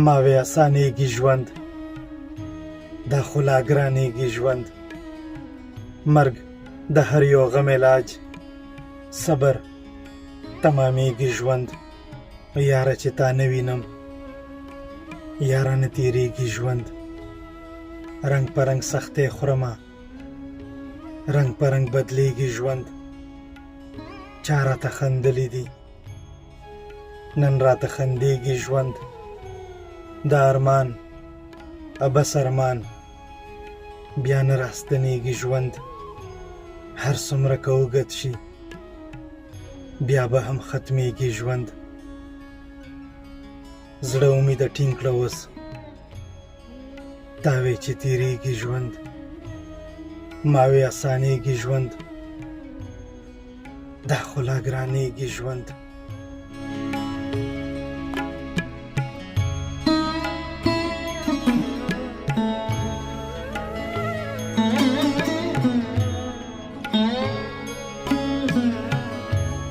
ماوەی ئاسانێکی ژوند داخۆ لا گرانێکی ژوند مەرگ دە هەریۆ غەمێلاج سەبەر تەمامێکی ژوند یارەچێ تا نەوینم یارانە تیرێکی ژوند ڕەنگ پەرەنگ سەختێ خوڕەما ڕەنگ پەرەنگ بەدلێکی ژوند چارەتە خەندەلی دی نەنراتە خەندێکی ژوند دارمان ئەبە سەرمان بیانە ڕاستنێکی ژوند هەر سومرەکە و گەتشی بیا بە هەم خەتمێکی ژوند زړە ئومیدە ټینګکڵەوەس تاوێکی تیرێکی ژوند ماوەی ئاسانێکی ژوند داخۆ لا گرانێکی ژوند